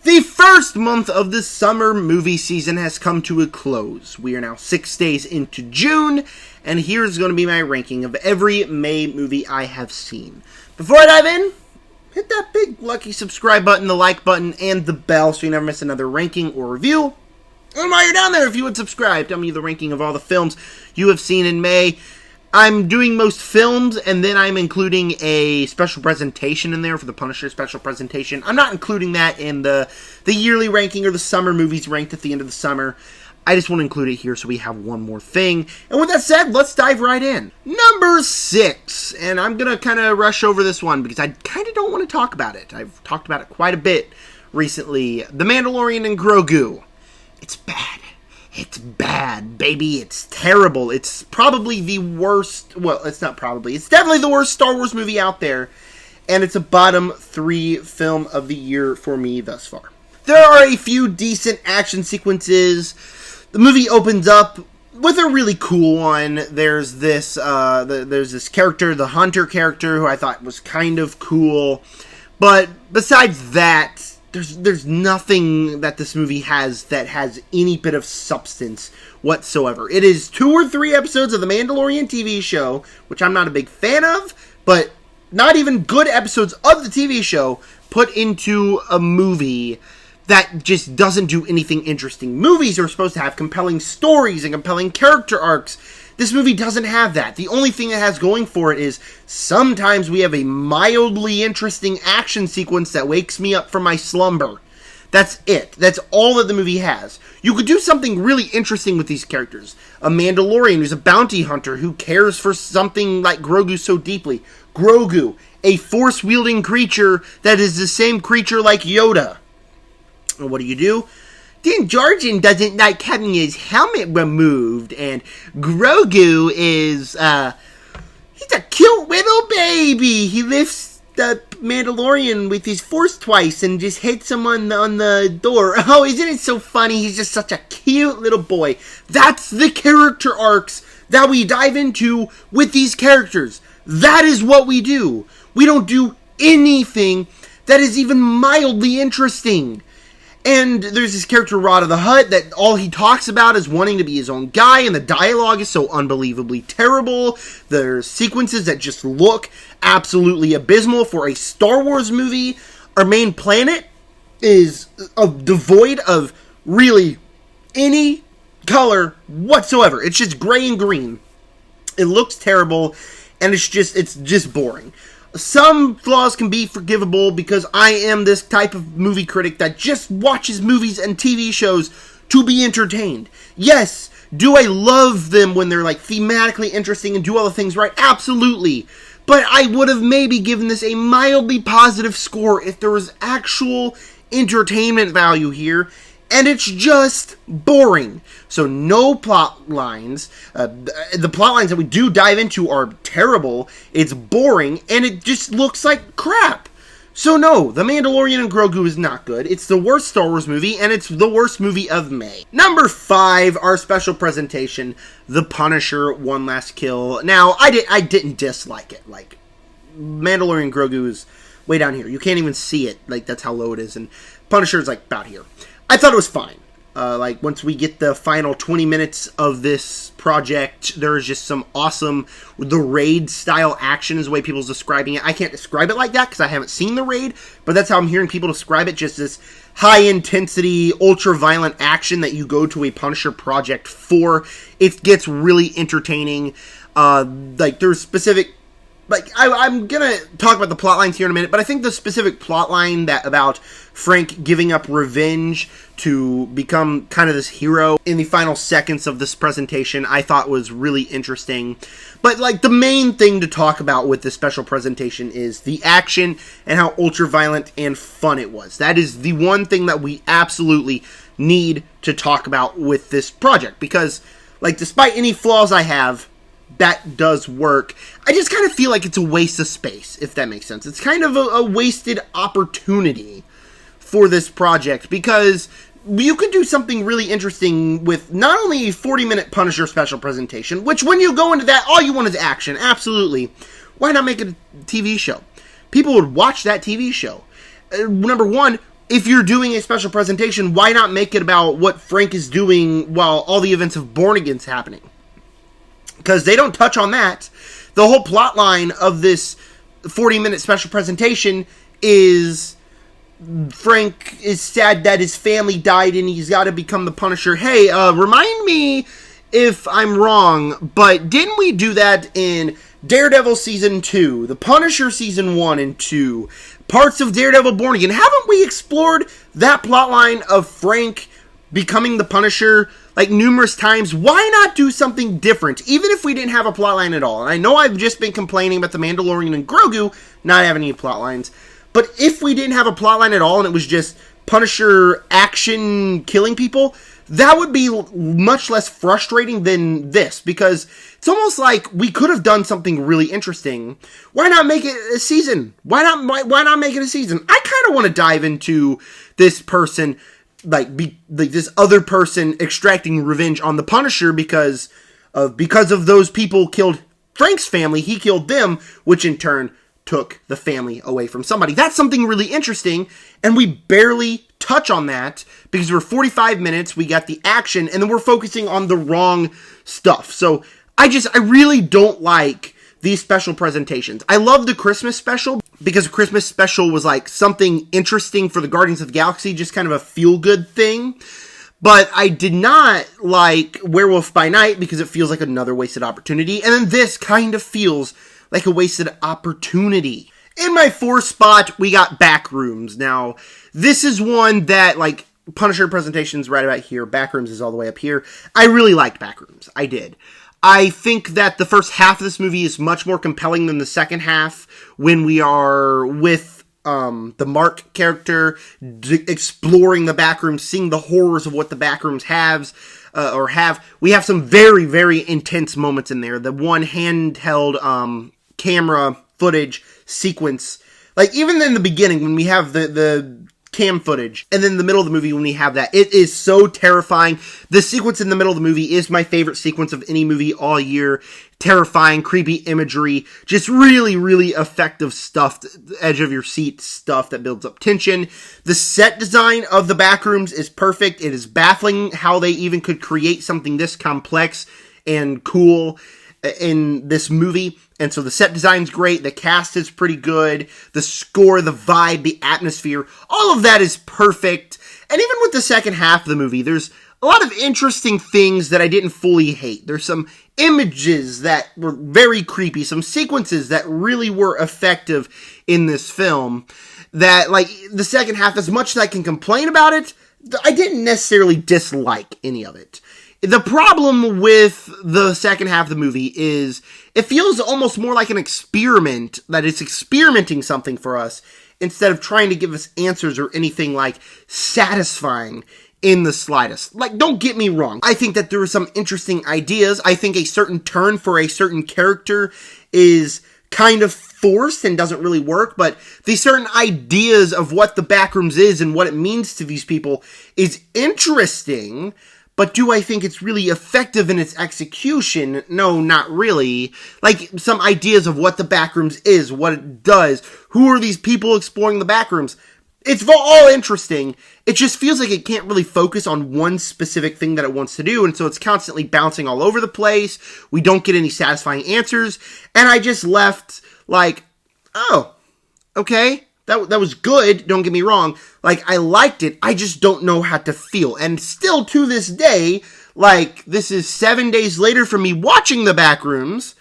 The first month of the summer movie season has come to a close. We are now 6 days into June, and here's going to be my ranking of every May movie I have seen. Before I dive in, hit that big lucky subscribe button, the like button, and the bell so you never miss another ranking or review. And while you're down there, if you would subscribe, tell me the ranking of all the films you have seen in May. I'm doing most films, and then I'm including a special presentation in there for the Punisher special presentation. I'm not including that in the yearly ranking or the summer movies ranked at the end of the summer. I just want to include it here so we have one more thing. And with that said, let's dive right in. Number 6, and I'm going to kind of rush over this one because I kind of don't want to talk about it. I've talked about it quite a bit recently. The Mandalorian and Grogu. It's bad. It's bad, baby. It's terrible. It's probably the worst... Well, it's not probably. It's definitely the worst Star Wars movie out there. And it's a bottom 3 film of the year for me thus far. There are a few decent action sequences. The movie opens up with a really cool one. There's this character, the Hunter character, who I thought was kind of cool. But besides that... There's nothing that this movie has that has any bit of substance whatsoever. It is 2 or 3 episodes of the Mandalorian TV show, which I'm not a big fan of, but not even good episodes of the TV show put into a movie that just doesn't do anything interesting. Movies are supposed to have compelling stories and compelling character arcs. This movie doesn't have that. The only thing it has going for it is sometimes we have a mildly interesting action sequence that wakes me up from my slumber. That's it. That's all that the movie has. You could do something really interesting with these characters. A Mandalorian who's a bounty hunter who cares for something like Grogu so deeply. Grogu, a force-wielding creature that is the same creature like Yoda. And what do? Din Djarin doesn't like having his helmet removed, and Grogu is, he's a cute little baby. He lifts the Mandalorian with his force twice and just hits him on the door. Oh, isn't it so funny? He's just such a cute little boy. That's the character arcs that we dive into with these characters. That is what we do. We don't do anything that is even mildly interesting. And there's this character, Rod of the Hutt, that all he talks about is wanting to be his own guy, and the dialogue is so unbelievably terrible. There's sequences that just look absolutely abysmal for a Star Wars movie. Our main planet is devoid of really any color whatsoever. It's just gray and green. It looks terrible, and it's just boring. Some flaws can be forgivable because I am this type of movie critic that just watches movies and TV shows to be entertained. Yes, do I love them when they're like thematically interesting and do all the things right? Absolutely. But I would have maybe given this a mildly positive score if there was actual entertainment value here. And it's just boring. So no plot lines. The plot lines that we do dive into are terrible. It's boring. And it just looks like crap. So no, The Mandalorian and Grogu is not good. It's the worst Star Wars movie. And it's the worst movie of May. Number 5, our special presentation. The Punisher, One Last Kill. Now, I didn't dislike it. Like, Mandalorian Grogu is way down here. You can't even see it. Like, that's how low it is. And Punisher is like about here. I thought it was fine. Like, once we get the final 20 minutes of this project, there's just some awesome, the Raid-style action is the way people's describing it. I can't describe it like that because I haven't seen the Raid, but that's how I'm hearing people describe it, just this high-intensity, ultra-violent action that you go to a Punisher project for. It gets really entertaining. Like, there's specific... Like, I'm gonna talk about the plot lines here in a minute, but I think the specific plot line that about Frank giving up revenge to become kind of this hero in the final seconds of this presentation, I thought was really interesting. But, like, the main thing to talk about with this special presentation is the action and how ultra-violent and fun it was. That is the one thing that we absolutely need to talk about with this project, because, like, despite any flaws I have, that does work. I just kind of feel like it's a waste of space, if that makes sense. It's kind of a wasted opportunity for this project, because you could do something really interesting with not only a 40-minute Punisher special presentation, which when you go into that, all you want is action, absolutely. Why not make it a TV show? People would watch that TV show. Number one, if you're doing a special presentation, why not make it about what Frank is doing while all the events of Born Again's happening? Because they don't touch on that. The whole plot line of this 40-minute special presentation is Frank is sad that his family died and he's got to become the Punisher. Hey, remind me if I'm wrong, but didn't we do that in Daredevil Season 2, The Punisher Season 1 and 2, parts of Daredevil Born Again? Haven't we explored that plotline of Frank becoming the Punisher like numerous times? Why not do something different, even if we didn't have a plotline at all? And I know I've just been complaining about The Mandalorian and Grogu not having any plotlines, but if we didn't have a plotline at all and it was just Punisher action killing people, that would be much less frustrating than this, because it's almost like we could have done something really interesting. Why not make it a season? Why not make it a season? I kind of want to dive into this person, this other person extracting revenge on the Punisher because of those people killed Frank's family. He killed them, which in turn took the family away from somebody. That's something really interesting, and we barely touch on that because we're 45 minutes, we got the action, and then we're focusing on the wrong stuff. So I really don't like these special presentations. I love the Christmas special because the Christmas special was like something interesting for the Guardians of the Galaxy, just kind of a feel-good thing. But I did not like Werewolf by Night because it feels like another wasted opportunity, and then this kind of feels like a wasted opportunity. In my 4th spot, we got Backrooms. Now, this is one that, like, Punisher presentation's right about here. Backrooms is all the way up here. I really liked Backrooms. I did. I think that the first half of this movie is much more compelling than the second half when we are with the Mark character exploring the backrooms, seeing the horrors of what the backrooms have. We have some very, very intense moments in there. The one handheld camera footage sequence, like even in the beginning when we have the cam footage, and then in the middle of the movie when we have that, it is so terrifying. The sequence in the middle of the movie is my favorite sequence of any movie all year. Terrifying, creepy imagery, just really, really effective stuff, edge of your seat stuff that builds up tension. The set design of the Backrooms is perfect. It is baffling how they even could create something this complex and cool in this movie. And so the set design's great, the cast is pretty good, the score, the vibe, the atmosphere, all of that is perfect. And even with the second half of the movie, there's a lot of interesting things that I didn't fully hate. There's some images that were very creepy, some sequences that really were effective in this film, that, like, the second half, as much as I can complain about it, I didn't necessarily dislike any of it. The problem with the second half of the movie is it feels almost more like an experiment, that it's experimenting something for us instead of trying to give us answers or anything like satisfying in the slightest. Like, don't get me wrong. I think that there are some interesting ideas. I think a certain turn for a certain character is kind of forced and doesn't really work, but the certain ideas of what the Backrooms is and what it means to these people is interesting. But do I think it's really effective in its execution? No, not really. Like, some ideas of what the Backrooms is, what it does, who are these people exploring the Backrooms? It's all interesting. It just feels like it can't really focus on one specific thing that it wants to do, and so it's constantly bouncing all over the place. We don't get any satisfying answers, and I just left like, oh, okay. That was good, don't get me wrong. Like, I liked it, I just don't know how to feel. And still to this day, like, this is 7 days later from me watching the Backrooms,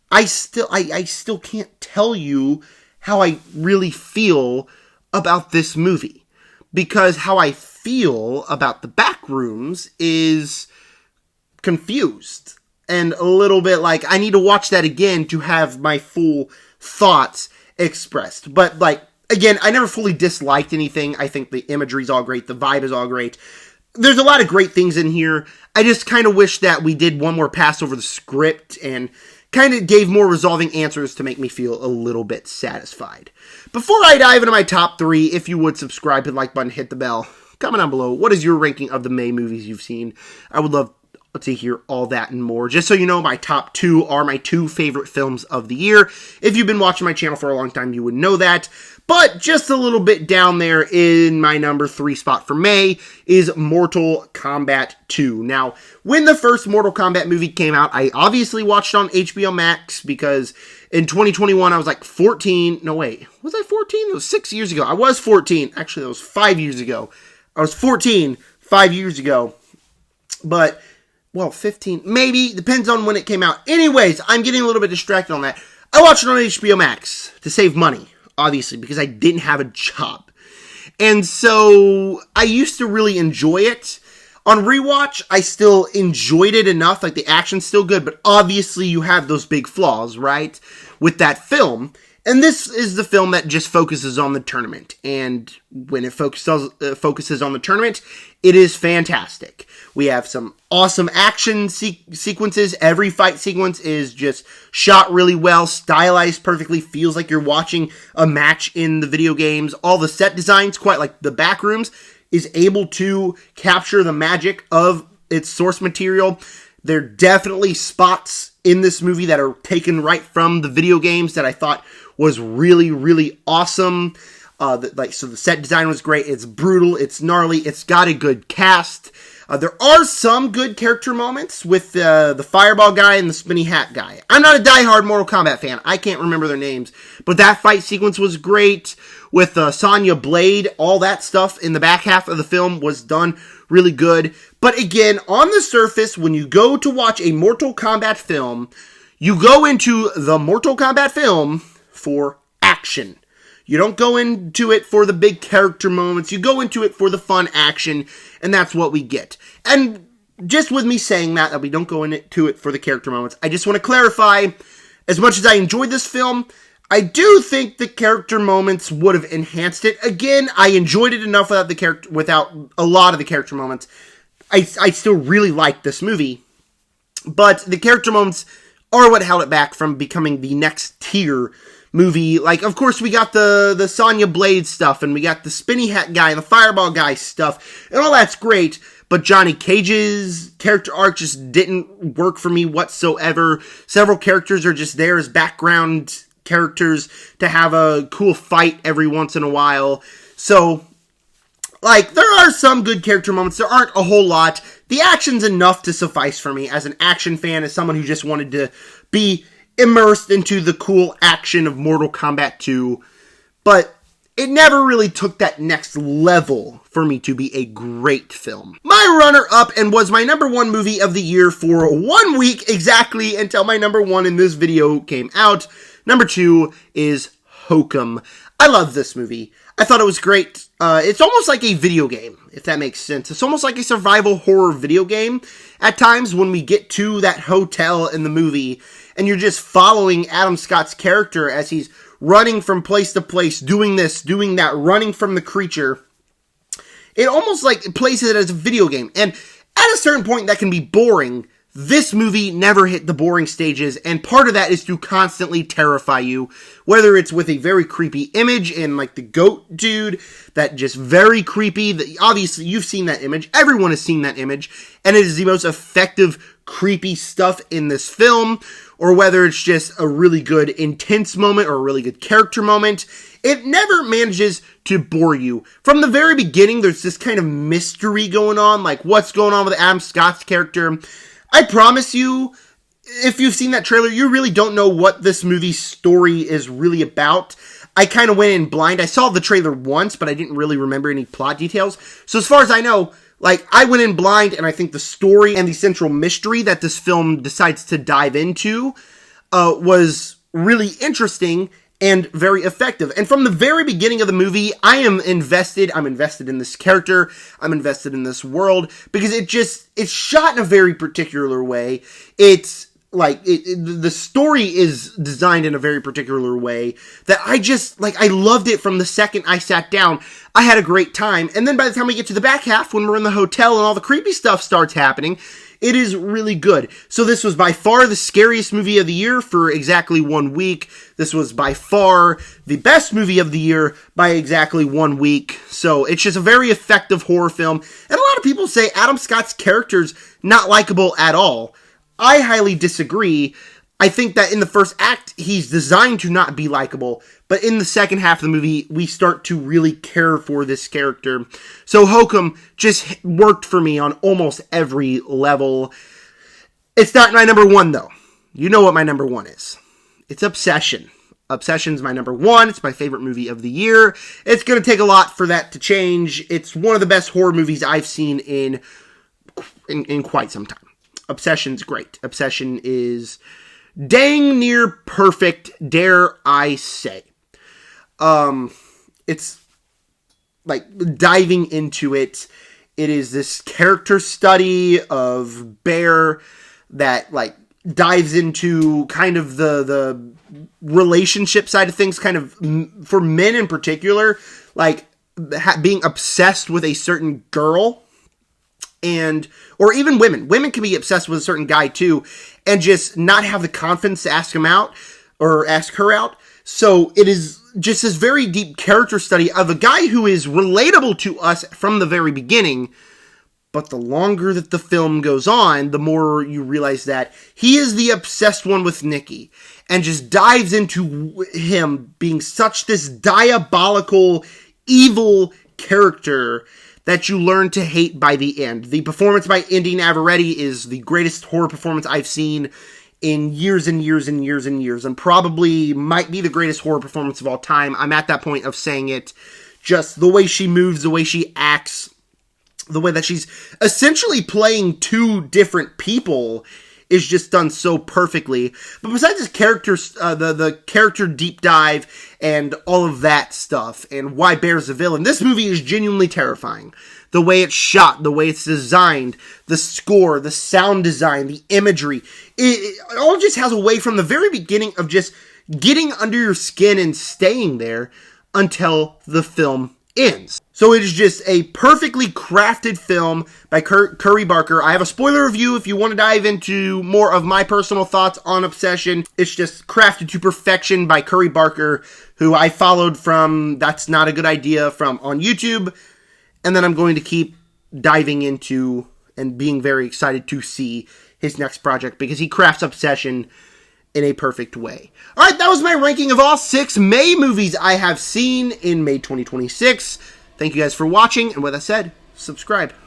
I still can't tell you how I really feel about this movie. Because how I feel about the Backrooms is confused. And a little bit like, I need to watch that again to have my full thoughts expressed. But, like, again, I never fully disliked anything. I think the imagery's all great. The vibe is all great. There's a lot of great things in here. I just kind of wish that we did one more pass over the script and kind of gave more resolving answers to make me feel a little bit satisfied. Before I dive into my top 3, if you would subscribe, hit the like button, hit the bell. Comment down below. What is your ranking of the May movies you've seen? I would love let's see here, All That and More. Just so you know, my top 2 are my 2 favorite films of the year. If you've been watching my channel for a long time, you would know that. But just a little bit down there in my number 3 spot for May is Mortal Kombat 2. Now, when the first Mortal Kombat movie came out, I obviously watched it on HBO Max because in 2021 I was like 14. No, wait. Was I 14? That was 6 years ago. I was 14. Actually, that was 5 years ago. I was 14 5 years ago. But, well, 15. Maybe. Depends on when it came out. Anyways, I'm getting a little bit distracted on that. I watched it on HBO Max to save money. Obviously, because I didn't have a job. And so, I used to really enjoy it. On rewatch, I still enjoyed it enough, like the action's still good, but obviously you have those big flaws, right, with that film. And this is the film that just focuses on the tournament. And when it focuses on the tournament, it is fantastic. We have some awesome action sequences. Every fight sequence is just shot really well, stylized perfectly, feels like you're watching a match in the video games. All the set designs, quite like the back rooms, is able to capture the magic of its source material. There are definitely spots in this movie that are taken right from the video games that I thought was really, really awesome. So the set design was great. It's brutal. It's gnarly. It's got a good cast. There are some good character moments with the fireball guy and the spinny hat guy. I'm not a diehard Mortal Kombat fan. I can't remember their names. But that fight sequence was great. With Sonya Blade, all that stuff in the back half of the film was done really good. But again, on the surface, when you go to watch a Mortal Kombat film, you go into the Mortal Kombat film for action. You don't go into it for the big character moments. You go into it for the fun action, and that's what we get. And just with me saying that we don't go into it for the character moments, I just want to clarify, as much as I enjoyed this film, I do think the character moments would have enhanced it. Again, I enjoyed it enough without a lot of the character moments. I still really like this movie, but the character moments are what held it back from becoming the next tier movie. Like, of course, we got the Sonya Blade stuff, and we got the spinny hat guy and the fireball guy stuff, and all that's great, but Johnny Cage's character arc just didn't work for me whatsoever. Several characters are just there as background characters to have a cool fight every once in a while. So, like, there are some good character moments. There aren't a whole lot. The action's enough to suffice for me as an action fan, as someone who just wanted to be immersed into the cool action of Mortal Kombat 2. But it never really took that next level for me to be a great film. My runner-up, and was my number 1 movie of the year for 1 week exactly until my number 1 in this video came out. Number 2 is Hokum. I love this movie. I thought it was great. It's almost like a video game, if that makes sense. It's almost like a survival horror video game at times when we get to that hotel in the movie and you're just following Adam Scott's character as he's running from place to place, doing this, doing that, running from the creature. It almost like plays it as a video game. And at a certain point that can be boring. This movie never hit the boring stages, and part of that is to constantly terrify you, whether it's with a very creepy image and like the goat dude, that just very creepy. Obviously, you've seen that image. Everyone has seen that image, and it is the most effective, creepy stuff in this film, or whether it's just a really good, intense moment or a really good character moment. It never manages to bore you. From the very beginning, there's this kind of mystery going on, like what's going on with Adam Scott's character. I promise you, if you've seen that trailer, you really don't know what this movie's story is really about. I kind of went in blind. I saw the trailer once, but I didn't really remember any plot details. So as far as I know, like, I went in blind, and I think the story and the central mystery that this film decides to dive into was really interesting and very effective. And from the very beginning of the movie, I am invested. I'm invested in this character. I'm invested in this world because it's shot in a very particular way. It's like, the story is designed in a very particular way that I loved it from the second I sat down. I had a great time. And then by the time we get to the back half, when we're in the hotel and all the creepy stuff starts happening, it is really good. So this was by far the scariest movie of the year for exactly 1 week. This was by far the best movie of the year by exactly 1 week. So it's just a very effective horror film. And a lot of people say Adam Scott's character's not likable at all. I highly disagree. I think that in the first act, he's designed to not be likable, but in the second half of the movie, we start to really care for this character. So Hokum just worked for me on almost every level. It's not my number one, though. You know what my number one is. It's Obsession. Obsession's my number one. It's my favorite movie of the year. It's going to take a lot for that to change. It's one of the best horror movies I've seen in quite some time. Obsession's great. Obsession is dang near perfect, dare I say. It's like diving into it. It is this character study of Bear that like dives into kind of the relationship side of things, kind of for men in particular, like being obsessed with a certain girl. Or even women. Women can be obsessed with a certain guy too, and just not have the confidence to ask him out, or ask her out. So it is just this very deep character study of a guy who is relatable to us from the very beginning, but the longer that the film goes on, the more you realize that he is the obsessed one with Nikki, and just dives into him being such this diabolical, evil character that you learn to hate by the end. The performance by Indy Navarrete is the greatest horror performance I've seen in years and years and years and years, and probably might be the greatest horror performance of all time. I'm at that point of saying it. Just the way she moves, the way she acts, the way that she's essentially playing two different people is just done so perfectly. But besides this character, the character deep dive and all of that stuff, and why Bear's a villain, this movie is genuinely terrifying. The way it's shot, the way it's designed, the score, the sound design, the imagery, it all just has a way from the very beginning of just getting under your skin and staying there until the film ends. So it is just a perfectly crafted film by Curry Barker. I have a spoiler review if you want to dive into more of my personal thoughts on Obsession. It's just crafted to perfection by Curry Barker, who I followed from That's Not a Good Idea from on YouTube. And then I'm going to keep diving into and being very excited to see his next project, because he crafts Obsession in a perfect way. Alright, that was my ranking of all 6 May movies I have seen in May 2026. Thank you guys for watching, and with that said, subscribe.